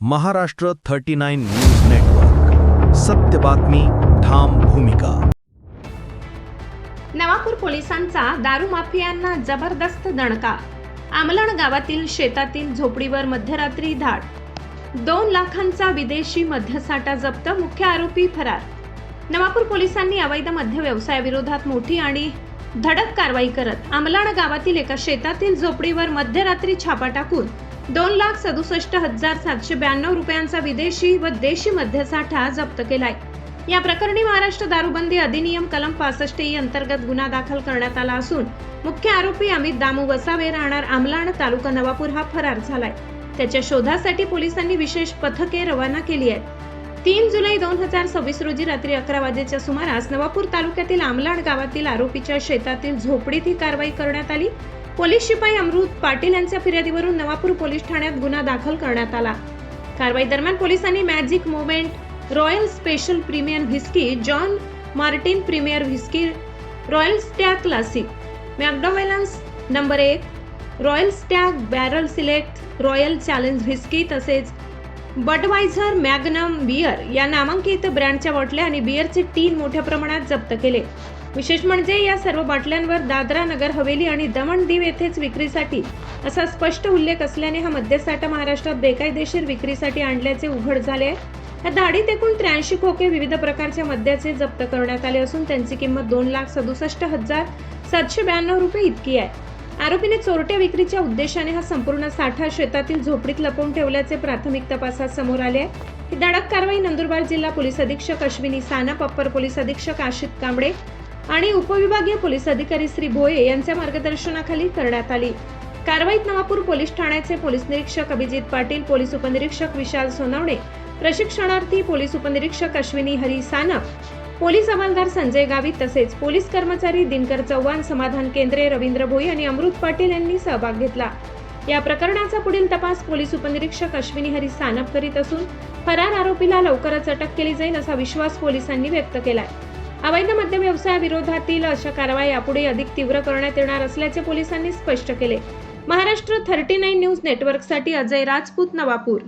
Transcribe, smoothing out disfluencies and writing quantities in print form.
Maharashtra 39 news network, सत्य बातमी, ठाम भूमिका. नवापूर पोलिसांचा दारू माफियांना जबरदस्त दणका. आमलण गावातील शेतातील झोपडीवर मध्यरात्री धाड. 2 लाखांचा विदेशी मद्यसाठा जप्त, मुख्य आरोपी फरार. नवापूर पोलिसांनी अवैध मद्य व्यवसायाविरोधात मोठी आणि धडक कारवाई करत आमलण गावातील एका शेतातील झोपडीवर मध्यरात्री छापा टाकून 2,67,792 रुपयांचा विदेशी व देशी मद्यसाठा जप्त केलाय. या प्रकरणी महाराष्ट्र दारूबंदी अधिनियम कलम 65 अंतर्गत गुन्हा दाखल करण्यात आला असून मुख्य आरोपी अमित दामू वसावे राहणार आमलाण तालुका नवापूर हा फरार झालाय. त्याच्या शोधासाठी पोलिसांनी विशेष पथके रवाना केली आहेत. 3 जुलै 2026 रोजी रात्री 11 वाजेच्या सुमारास नवापूर तालुक्यातील आमलाण गावातील आरोपीच्या शेतातील झोपडीत ही कारवाई करण्यात आली. पोलीस शिपाई अमृत पाटील यांच्या फिर्यादीवरून नवापूर पोलीस ठाण्यात गुन्हा दाखल करण्यात आला. कारवाई दरम्यान पोलिसांनी Magic Moment, Royal Special premium whisky, John Martin premier whisky, Royal Stag classic, McDowell's number 1, Royal Stag barrel select, Royal Challenge whisky तसेच बडवायझर मॅग्नम बियर या नामांकित ब्रँडच्या बाटल्या आणि बियरचे टीन मोठ्या प्रमाणात जप्त केले. विशेष म्हणजे या सर्व बाटल्यांवर दादरा नगर हवेली आणि दमण दीव येथेच विक्रीसाठी असा स्पष्ट उल्लेख असल्याने हा मद्यसाठा महाराष्ट्रात बेकायदेशीर विक्रीसाठी आणल्याचे उघड झाले आहे. या धाडीत एकूण 83 खोके विविध प्रकारच्या मद्याचे जप्त करण्यात आले असून त्यांची किंमत 2,67,792 रुपये इतकी आहे. आरोपीने चोरट्या विक्रीच्या उद्देशाने हा संपूर्ण साठा शेतातील झोपडीत लपवून ठेवल्याचे प्राथमिक तपासात समोर आले आहे. ही धडक कारवाई नंदुरबार जिल्हा पोलीस अधीक्षक अश्विनी सानप, अप्पर पोलीस अधीक्षक आशित कांबळे आणि उपविभागीय पोलीस अधिकारी श्री भोये यांच्या मार्गदर्शनाखाली करण्यात आली. कारवाईत नवापूर पोलीस ठाण्याचे पोलीस निरीक्षक अभिजित पाटील, पोलीस उपनिरीक्षक विशाल सोनावणे, प्रशिक्षणार्थी पोलीस उपनिरीक्षक अश्विनी हरी सानप, पोलीस अंमलदार संजय गावित तसेच पोलीस कर्मचारी दिनकर चव्हाण, समाधान केंद्रे, रवींद्र भोई आणि अमृत पाटील यांनी सहभाग घेतला. या प्रकरणाचा पुढील तपास पोलीस उपनिरीक्षक अश्विनी हरी सानप करीत असून फरार आरोपीला लवकरच अटक केली जाईल असा विश्वास पोलिसांनी व्यक्त केलाय. अवैध मद्य व्यवसायाविरोधातील अशा कारवाई यापुढे अधिक तीव्र करण्यात येणार असल्याचे पोलिसांनी स्पष्ट केले. महाराष्ट्र 39 न्यूज नेटवर्कसाठी अजय राजपूत, नवापूर.